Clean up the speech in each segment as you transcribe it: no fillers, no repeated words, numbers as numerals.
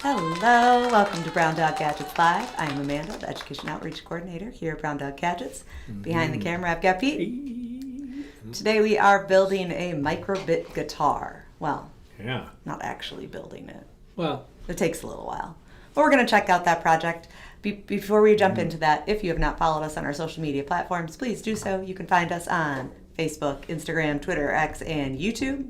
Hello, welcome to Brown Dog Gadgets Live. I'm Amanda, the Education Outreach Coordinator here at Brown Dog Gadgets. Behind the camera, I've got Pete. Today we are building a MicroBit Guitar. Well, not actually building it. Well, it takes a little while. But we're going to check out that project. Before we jump into that, if you have not followed us on our social media platforms, please do so. You can find us on Facebook, Instagram, Twitter, X, and YouTube.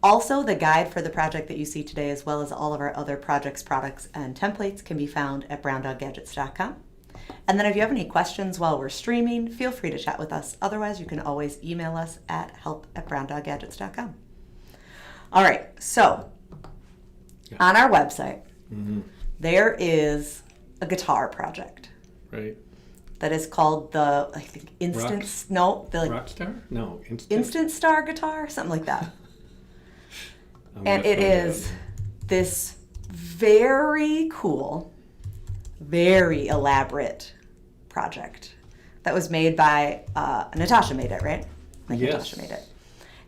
Also, the guide for the project that you see today, as well as all of our other projects, products, and templates, can be found at browndoggadgets.com. And then if you have any questions while we're streaming, feel free to chat with us. Otherwise, you can always email us at help@browndoggadgets.com. All right, so on our website, there is a guitar project. Right. That is called the, I think, Rockstar? No, Instant Star Guitar, something like that. And it is this very cool, very elaborate project that was made by Natasha made it, right? Yes. Natasha made it.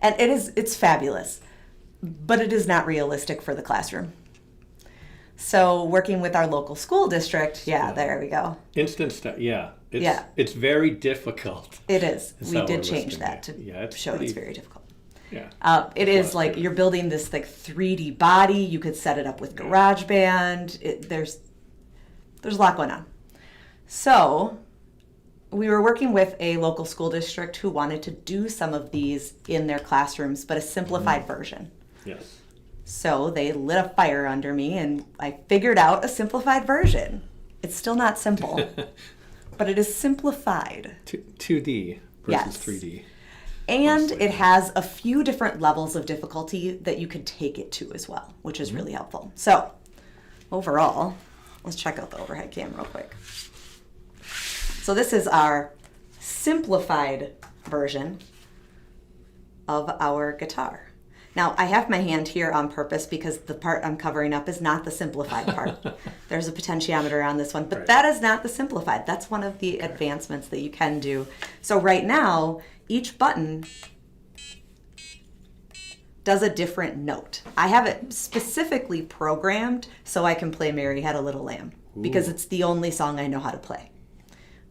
And it's fabulous, but it is not realistic for the classroom. So working with our local school district, there we go. Instant Star, It's very difficult. It is. We did change that to show it's very difficult. Yeah. It is like you're building this like 3D body. You could set it up with GarageBand. There's a lot going on. So we were working with a local school district who wanted to do some of these in their classrooms, but a simplified version. Yes. So they lit a fire under me, and I figured out a simplified version. It's still not simple, but it is simplified. 2D versus 3D. And it has a few different levels of difficulty that you could take it to as well, which is really helpful. So overall, let's check out the overhead cam real quick. So this is our simplified version of our guitar. Now, I have my hand here on purpose because the part I'm covering up is not the simplified part. There's a potentiometer on this one, but that is not the simplified. That's one of the advancements that you can do. So right now, each button does a different note. I have it specifically programmed so I can play Mary Had a Little Lamb because it's the only song I know how to play.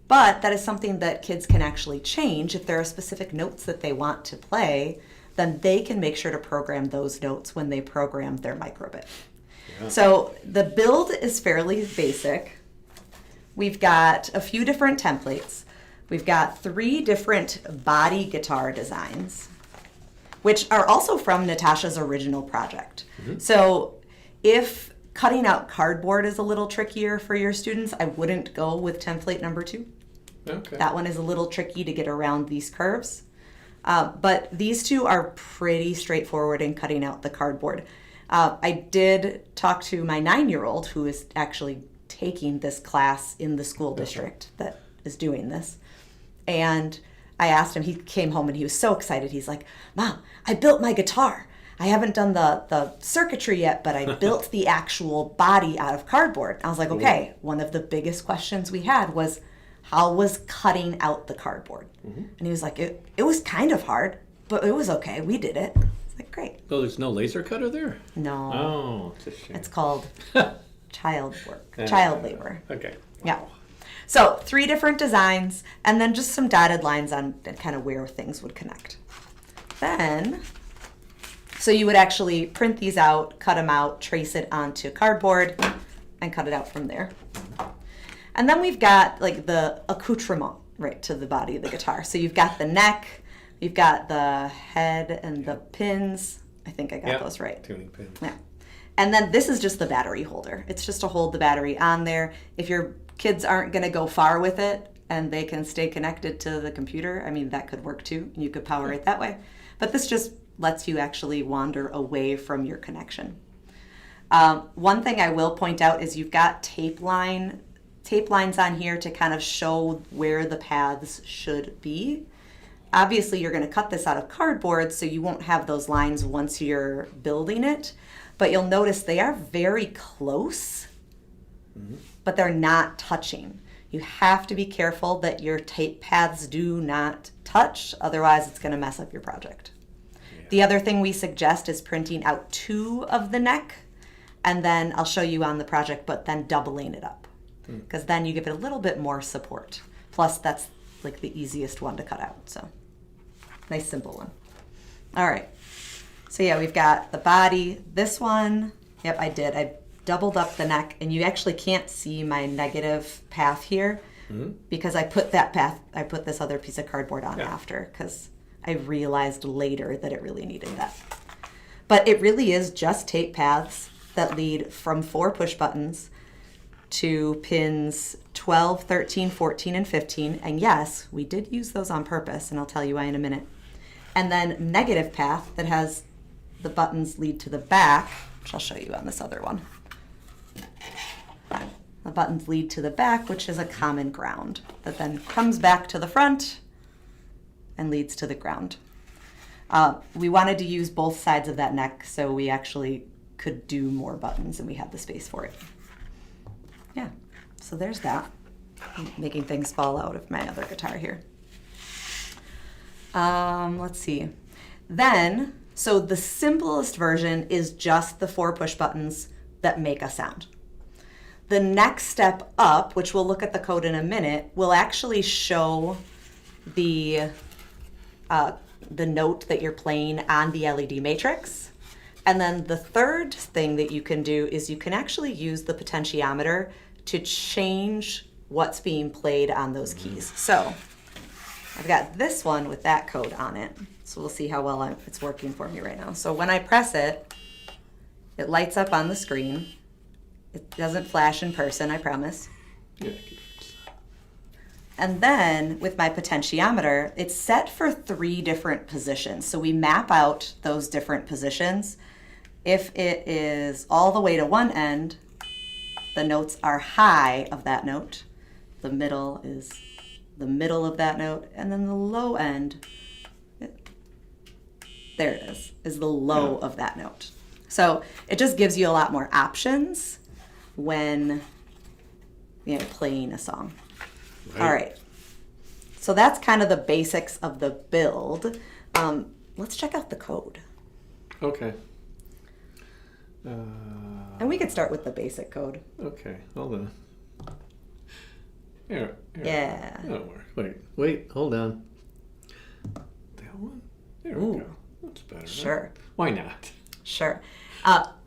But that is something that kids can actually change. If there are specific notes that they want to play, then they can make sure to program those notes when they program their MicroBit. Yeah. So the build is fairly basic. We've got a few different templates. We've got 3 different body guitar designs, which are also from Natasha's original project. So if cutting out cardboard is a little trickier for your students, I wouldn't go with template number 2. Okay. That one is a little tricky to get around these curves. But these 2 are pretty straightforward in cutting out the cardboard. I did talk to my 9-year-old who is actually taking this class in the school district that is doing this. And I asked him, he came home and he was so excited. He's like, Mom, I built my guitar. I haven't done the circuitry yet, but I built the actual body out of cardboard. I was like, okay, one of the biggest questions we had was, how was cutting out the cardboard? And he was like, it was kind of hard, but it was okay. We did it. I was like, great. Oh, there's no laser cutter there? No. Oh, it's a shame. It's called child labor. Okay. Yeah. So 3 different designs, and then just some dotted lines on kind of where things would connect. Then, so you would actually print these out, cut them out, trace it onto cardboard, and cut it out from there. And then we've got like the accoutrement right to the body of the guitar. So you've got the neck, you've got the head and the pins. I think I got those right. Tuning pins. Yeah. And then this is just the battery holder. It's just to hold the battery on there. If your kids aren't going to go far with it and they can stay connected to the computer, I mean, that could work too. You could power it that way. But this just lets you actually wander away from your connection. One thing I will point out is you've got tape lines on here to kind of show where the paths should be. Obviously, you're going to cut this out of cardboard, so you won't have those lines once you're building it. But you'll notice they are very close, but they're not touching. You have to be careful that your tape paths do not touch, otherwise it's going to mess up your project. The other thing we suggest is printing out 2 of the neck And then I'll show you on the project, but then doubling it up. Because then you give it a little bit more support. Plus, that's like the easiest one to cut out. So, nice simple one. All right. So yeah, we've got the body. This one, yep, I did. I doubled up the neck, and you actually can't see my negative path here because I put this other piece of cardboard on after because I realized later that it really needed that. But it really is just tape paths that lead from 4 push buttons to pins 12, 13, 14, and 15. And yes, we did use those on purpose, and I'll tell you why in a minute. And then negative path that has the buttons lead to the back, which I'll show you on this other one. The buttons lead to the back, which is a common ground that then comes back to the front and leads to the ground. We wanted to use both sides of that neck, so we actually could do more buttons, and we had the space for it. Yeah, so there's that. I'm making things fall out of my other guitar here. Let's see. Then, so the simplest version is just the 4 push buttons that make a sound. The next step up, which we'll look at the code in a minute, will actually show the note that you're playing on the LED matrix. And then the third thing that you can do is you can actually use the potentiometer to change what's being played on those keys. So I've got this one with that code on it. So we'll see how well it's working for me right now. So when I press it, it lights up on the screen. It doesn't flash in person, I promise. Yeah. And then with my potentiometer, it's set for 3 different positions. So we map out those different positions. If it is all the way to one end, the notes are high of that note. The middle is the middle of that note. And then the low end, there it is the low of that note. So it just gives you a lot more options when playing a song. Right. All right. So that's kind of the basics of the build. Let's check out the code. Okay. And we could start with the basic code. Okay, hold on. Here. Yeah. That'll work. Wait, hold on. That one? There we go. That's better. Sure. Right? Why not? Sure.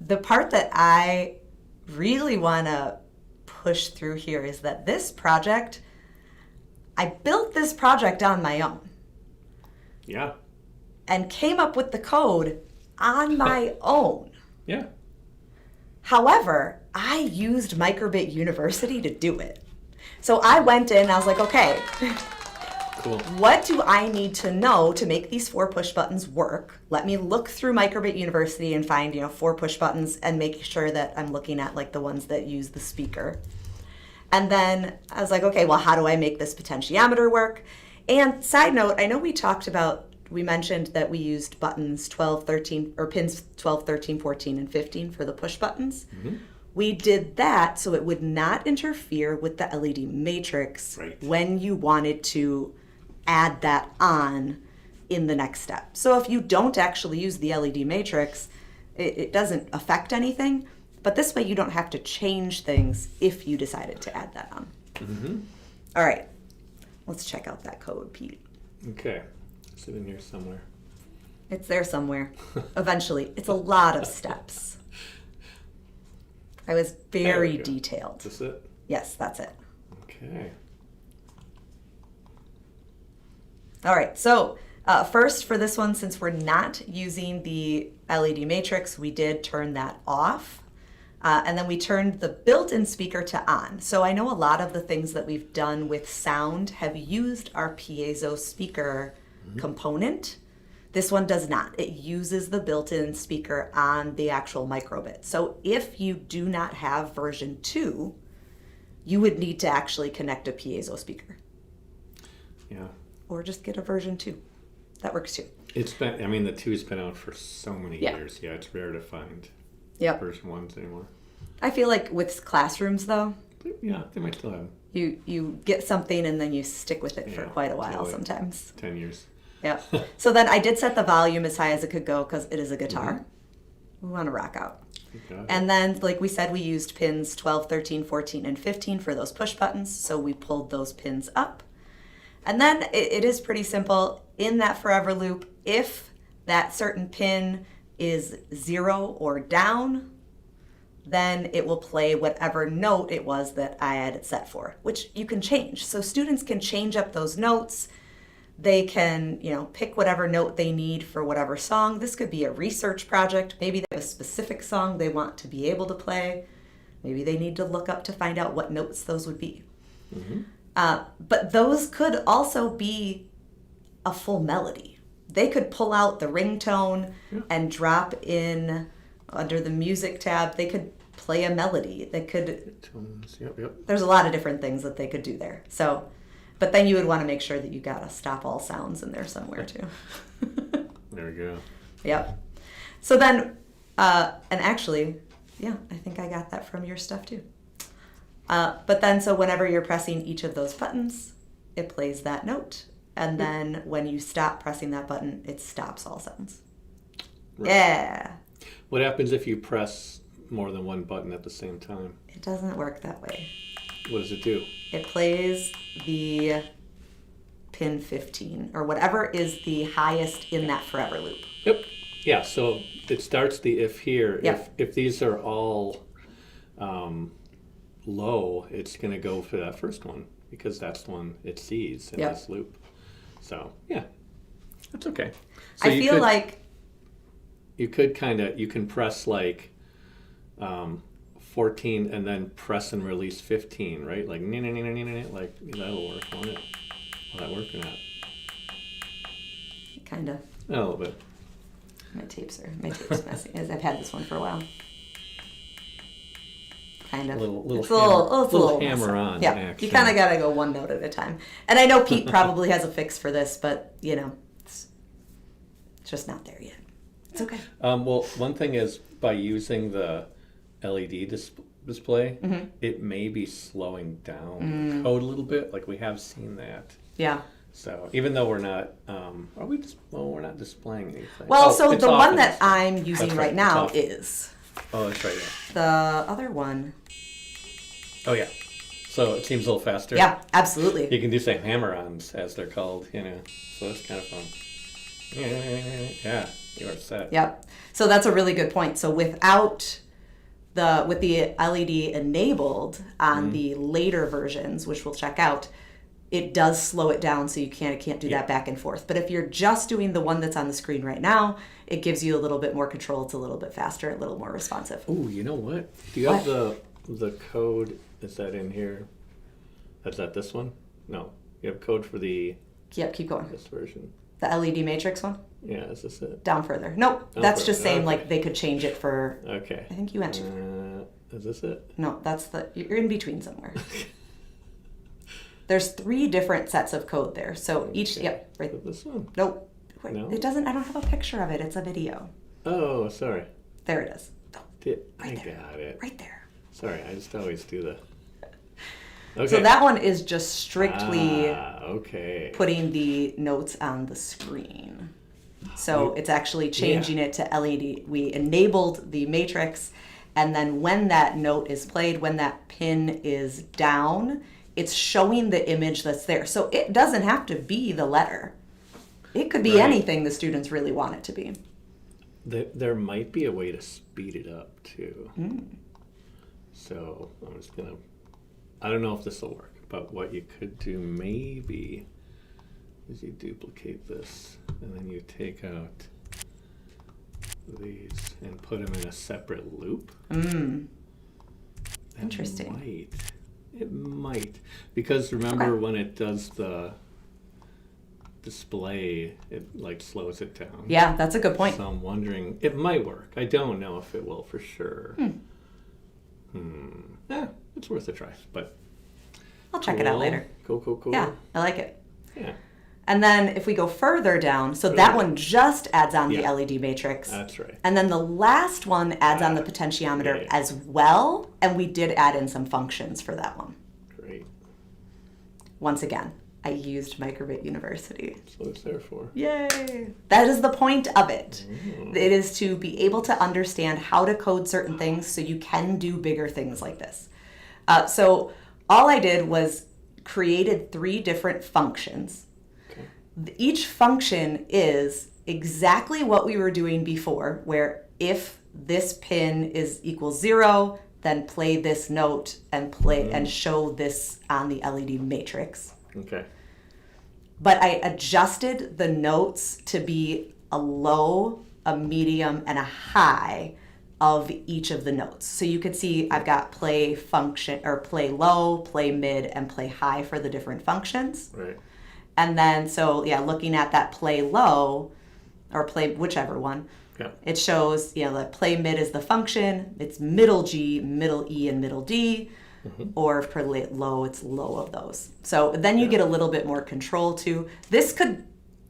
The part that I really want to push through here is that this project, I built this project on my own. Yeah. And came up with the code on my own. Yeah. However, I used MicroBit University to do it. So I went in and I was like, okay, cool. What do I need to know to make these 4 push buttons work? Let me look through MicroBit University and find, 4 push buttons and make sure that I'm looking at like the ones that use the speaker. And then I was like, okay, well, how do I make this potentiometer work? And side note, I know we mentioned that we used buttons 12, 13, or pins 12, 13, 14, and 15 for the push buttons. Mm-hmm. We did that so it would not interfere with the LED matrix when you wanted to add that on in the next step. So if you don't actually use the LED matrix, it doesn't affect anything, but this way you don't have to change things if you decided to add that on. Mm-hmm. All right, let's check out that code, Pete. Okay. It's in here somewhere. It's there somewhere. Eventually. It's a lot of steps. I was very detailed. Is this it? Yes, that's it. Okay. All right. So first for this one, since we're not using the LED matrix, we did turn that off. And then we turned the built-in speaker to on. So I know a lot of the things that we've done with sound have used our piezo speaker component. This one does not. It uses the built-in speaker on the actual MicroBit. So if you do not have version 2, you would need to actually connect a piezo speaker. Yeah. Or just get a version 2. That works too. The 2's been out for so many years. Yeah, it's rare to find version 1s anymore. I feel like with classrooms though, yeah, they might still have them. You get something and then you stick with it for quite a while sometimes. 10 years. Yeah. So then I did set the volume as high as it could go because it is a guitar. We want to rock out. And then, like we said, we used pins 12, 13, 14, and 15 for those push buttons. So we pulled those pins up. And then it is pretty simple. In that forever loop, if that certain pin is 0 or down, then it will play whatever note it was that I had it set for, which you can change. So students can change up those notes. They can, pick whatever note they need for whatever song. This could be a research project. Maybe they have a specific song they want to be able to play. Maybe they need to look up to find out what notes those would be. Mm-hmm. But those could also be a full melody. They could pull out the ringtone and drop in under the music tab. They could play a melody. They could. Tones. Yep. There's a lot of different things that they could do there. So, but then you would want to make sure that you got a stop all sounds in there somewhere too. There we go. Yep. So then, and actually, I think I got that from your stuff too. But then, so whenever you're pressing each of those buttons, it plays that note. And then when you stop pressing that button, it stops all sounds. Right. Yeah. What happens if you press more than one button at the same time? It doesn't work that way. What does it do? It plays the pin 15 or whatever is the highest in that forever loop. Yep. Yeah, so it starts the if here. Yep. If these are all low, it's going to go for that first one because that's the one it sees in this loop. So, yeah, that's okay. So I feel like you could you can press like 14 and then press and release 15, right? Like, like that'll work, won't it? Will that work or not? Kind of. A little bit. My tape's messy. I've had this one for a while. Kind of. It's a little hammer on. Yeah, action. You kind of got to go one note at a time. And I know Pete probably has a fix for this, but it's just not there yet. It's okay. Well, one thing is by using the LED display, it may be slowing down the code a little bit. Like we have seen that. Yeah. So even though we're not, we're not displaying anything. Well, so the one that I'm using right now is. Oh, that's right. Yeah. The other one. Oh yeah. So it seems a little faster. Yeah, absolutely. You can do some hammer-ons, as they're called, So that's kind of fun. Yeah, you are set. Yep. So that's a really good point. So with the LED enabled on the later versions, which we'll check out, it does slow it down so you can't do that back and forth. But if you're just doing the one that's on the screen right now, it gives you a little bit more control. It's a little bit faster, a little more responsive. Oh, you know what? Do you have the code? Is that in here? Is that this one? No. You have code for the... Yep, keep going. This version. The LED matrix one? Yeah, is this it? Down further. Nope, that's just saying like they could change it for... Okay. I think you went too far. Is this it? No, you're in between somewhere. There's 3 different sets of code there. So each, right. This one? Nope. Wait, No? It doesn't, I don't have a picture of it. It's a video. Oh, sorry. There it is. I got it. Right there. Sorry, I just always do that. Okay. So that one is just strictly putting the notes on the screen. So it's actually changing it to LED. We enabled the matrix, and then when that note is played, when that pin is down, it's showing the image that's there. So it doesn't have to be the letter. It could be anything the students really want it to be. There might be a way to speed it up too. So I'm just gonna, I don't know if this will work, but what you could do maybe is you duplicate this and then you take out these and put them in a separate loop. Interesting. It might. Because remember when it does the display, it like slows it down. Yeah, that's a good point. So I'm wondering, it might work. I don't know if it will for sure. Yeah, it's worth a try. But I'll check it out later. Cool. Yeah, I like it. Yeah. And then if we go further down, so that one just adds on the LED matrix. That's right. And then the last one adds on the potentiometer as well. And we did add in some functions for that one. Great. Once again, I used MicroBit University. That's what it's there for. Yay! That is the point of it. Mm. It is to be able to understand how to code certain things so you can do bigger things like this. So all I did was created 3 different functions. Okay. Each function is exactly what we were doing before, where if this pin is equals 0, then play this note and play and show this on the LED matrix. Okay. But I adjusted the notes to be a low, a medium, and a high of each of the notes. So you could see I've got play function or play low, play mid, and play high for the different functions. Right. And then, so yeah, looking at that play low or play whichever one, Yeah. it shows, that play mid is the function. It's middle G, middle E, and middle D. Or for low, it's low of those. So then you get a little bit more control too. This could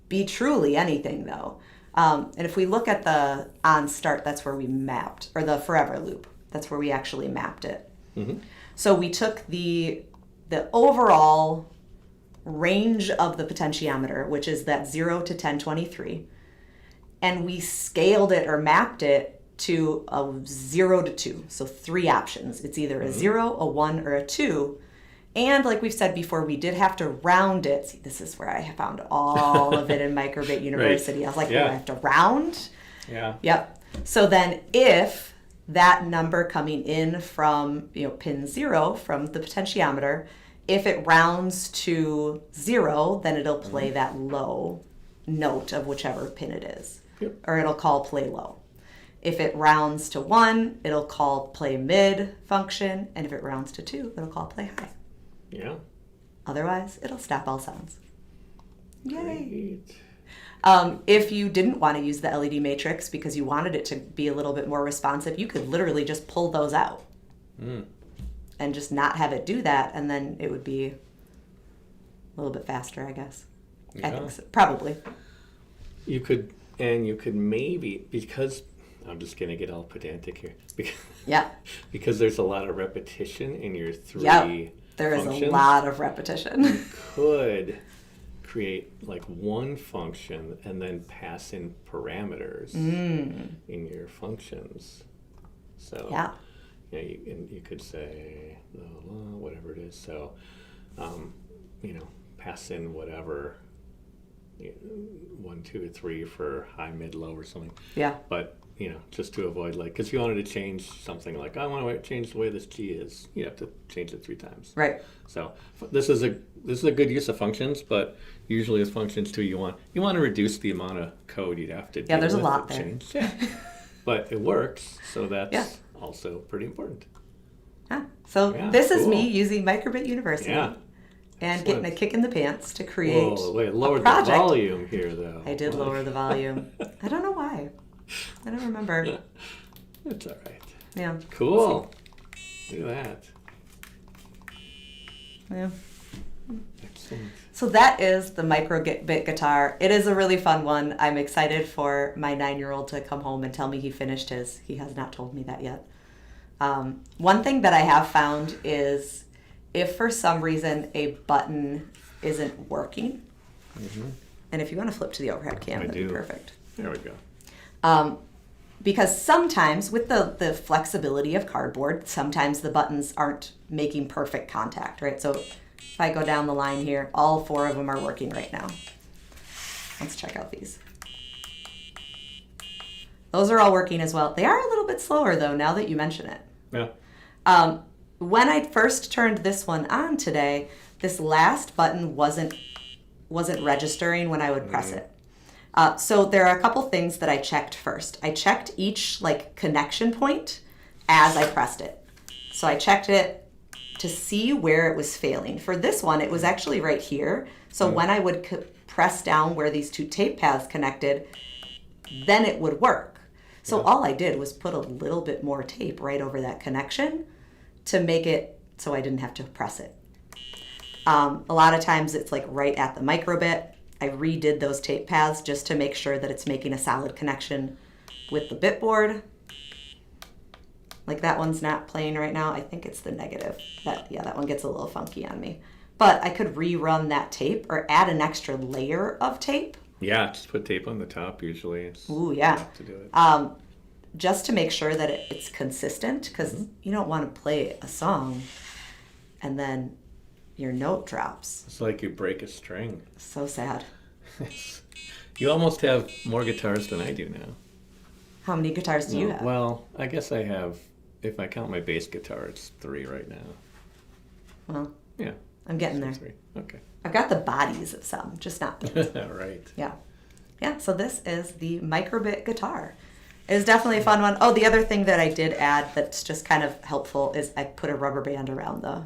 be truly anything though. And if we look at the on start, that's where we mapped, or the forever loop. That's where we actually mapped it. Mm-hmm. So we took the overall range of the potentiometer, which is that 0 to 1023, and we scaled it or mapped it to a 0 to 2. So 3 options. It's either a 0, a 1, or a 2. And like we've said before, we did have to round it. See, this is where I found all of it in MicroBit University. Right. I was like, Yeah. I have to round? Yeah. Yep. So then if that number coming in from, pin 0 from the potentiometer, if it rounds to 0, then it'll play that low note of whichever pin it is. Yep. Or it'll call play low. If it rounds to 1, it'll call play mid function. And if it rounds to 2, it'll call play high. Yeah. Otherwise, it'll stop all sounds. Yay. Great. If you didn't want to use the LED matrix because you wanted it to be a little bit more responsive, you could literally just pull those out and just not have it do that. And then it would be a little bit faster, I guess. I think so. Probably. You could maybe, because I'm just going to get all pedantic here. Yeah. Because there's a lot of repetition in your 3 There is functions, a lot of repetition. could create like one function and then pass in parameters in your functions. So Yeah. You could say whatever it is. So pass in whatever 1, 2, or 3 for high, mid, low, or something. Yeah. But just to avoid because if you wanted to change something like I want to change the way this G is, you have to change it 3 times. Right. So this is a good use of functions, but usually with functions too, you want to reduce the amount of code you'd have to. Yeah, there's a deal lot with there. change. Yeah, but it works, so that's Yeah. also pretty important. So Yeah, this is cool. me using MicroBit University Yeah. and getting a kick in the pants to create Whoa, wait, a lower the project. volume here though. I did lower the volume. I don't know why. I don't remember. It's all right. Yeah. Cool. Look at that. Yeah. Excellent. So that is the MicroBit Guitar. It is a really fun one. I'm excited for my 9-year-old to come home and tell me he finished his. He has not told me that yet. One thing that I have found is if for some reason a button isn't working, and if you want to flip to the overhead cam, that'd be perfect. There we go. Because sometimes with the flexibility of cardboard, sometimes the buttons aren't making perfect contact, right? So if I go down the line here, all 4 of them are working right now. Let's check out these. Those are all working as well. They are a little bit slower though, now that you mention it. Yeah. When I first turned this one on today, this last button wasn't registering when I would press it. So there are a couple things that I checked first. I checked each connection point as I pressed it. So I checked it to see where it was failing. For this one, it was actually right here. So when I would press down where these 2 tape paths connected, then it would work. So all I did was put a little bit more tape right over that connection to make it so I didn't have to press it. A lot of times it's right at the microbit. I redid those tape paths just to make sure that it's making a solid connection with the bit board. That one's not playing right now. I think it's the negative. That one gets a little funky on me. But I could rerun that tape or add an extra layer of tape. Yeah, just put tape on the top usually. Ooh, yeah. To do it. Just to make sure that it's consistent, because you don't want to play a song and then your note drops. It's like you break a string. So sad. You almost have more guitars than I do now. How many guitars do you have? Well, I guess I have, if I count my bass guitar, it's 3 right now. Well, Yeah. I'm getting there. 3. Okay. I've got the bodies of some, just not the Right. Yeah. Yeah, so this is the MicroBit Guitar. It was definitely a fun one. Oh, the other thing that I did add that's just kind of helpful is I put a rubber band around the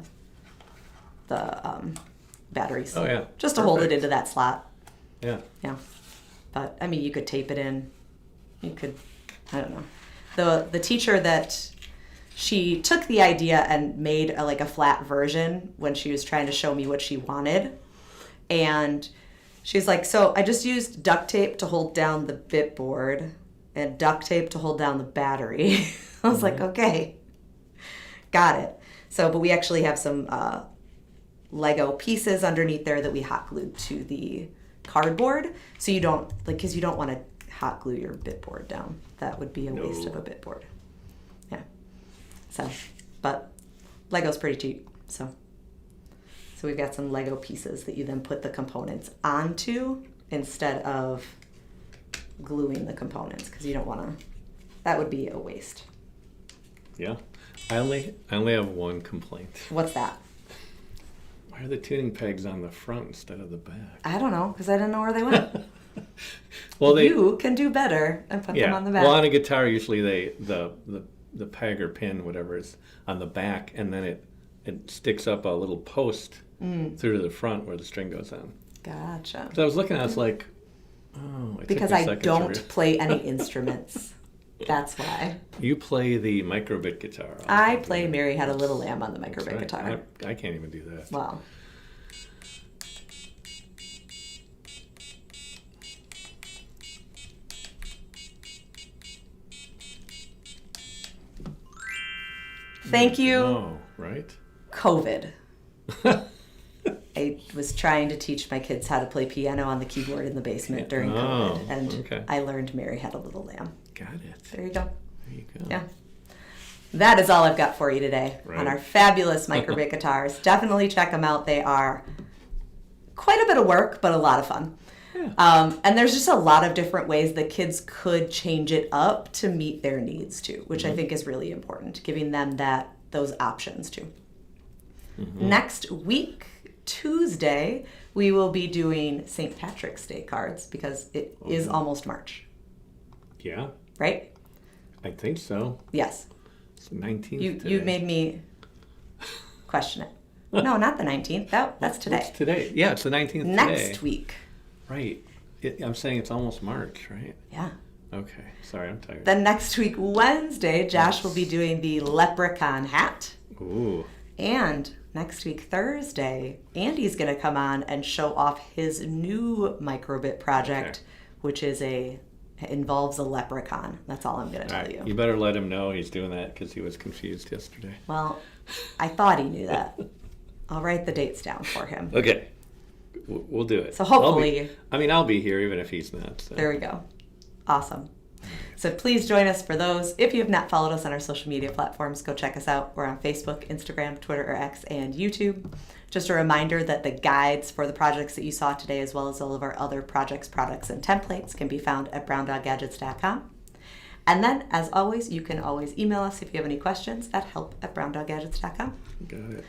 batteries. Oh, yeah. Just to hold it into that slot. Yeah. Yeah. But, I mean, you could tape it in. You could, I don't know. The teacher that she took the idea and made a flat version when she was trying to show me what she wanted. And she's like, so I just used duct tape to hold down the bit board and duct tape to hold down the battery. I was like, okay, got it. So, but we actually have some Lego pieces underneath there that we hot glued to the cardboard. So you don't, because you don't want to hot glue your bit board down. That would be a waste of a bit board. Yeah. So, but Lego's pretty cheap. So we've got some Lego pieces that you then put the components onto instead of gluing the components, because you don't want to, that would be a waste. Yeah. I only have one complaint. What's that? Why are the tuning pegs on the front instead of the back? I don't know, because I didn't know where they went. Well, you can do better and put them on the back. Well, on a guitar, usually the peg or pin, whatever, is on the back, and then it sticks up a little post through to the front where the string goes on. Gotcha. So I was looking at it, I was like, oh. Because I don't play any instruments. That's why. You play the MicroBit guitar. I play Mary Had a Little Lamb on the MicroBit guitar. I can't even do that. Wow. Thank you. Oh, right? COVID. I was trying to teach my kids how to play piano on the keyboard in the basement during COVID, and I learned Mary Had a Little Lamb. Got it. There you go. There you go. Yeah. That is all I've got for you today Right. on our fabulous MicroBit guitars. Definitely check them out. They are quite a bit of work, but a lot of fun. Yeah. And there's just a lot of different ways that kids could change it up to meet their needs too, which I think is really important, giving them those options too. Next week, Tuesday, we will be doing St. Patrick's Day cards because it is almost March. Yeah. Right? I think so. Yes. It's the 19th You made me question it. No, not the 19th. That's today. It's today. Yeah, it's the 19th today. Next week. Right. I'm saying it's almost March, right? Yeah. Okay. Sorry, I'm tired. Then next week, Wednesday, Josh will be doing the leprechaun hat. Ooh. And next week, Thursday, Andy's going to come on and show off his new MicroBit project, which involves a leprechaun. That's all I'm going to tell you. You better let him know he's doing that because he was confused yesterday. Well, I thought he knew that. I'll write the dates down for him. Okay. We'll do it. So hopefully... I'll be here even if he's not. So. There we go. Awesome. So please join us for those. If you have not followed us on our social media platforms, go check us out. We're on Facebook, Instagram, Twitter, or X, and YouTube. Just a reminder that the guides for the projects that you saw today, as well as all of our other projects, products, and templates, can be found at browndoggadgets.com. And then, as always, you can always email us if you have any questions at help@browndoggadgets.com. Got it.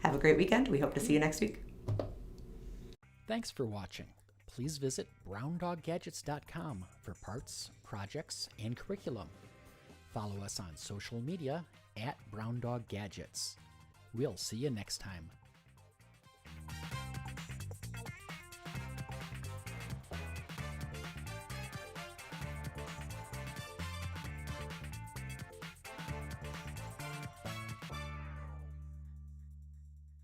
Have a great weekend. We hope to see you next week. Thanks for watching. Please visit browndoggadgets.com for parts, projects, and curriculum. Follow us on social media at browndoggadgets. We'll see you next time.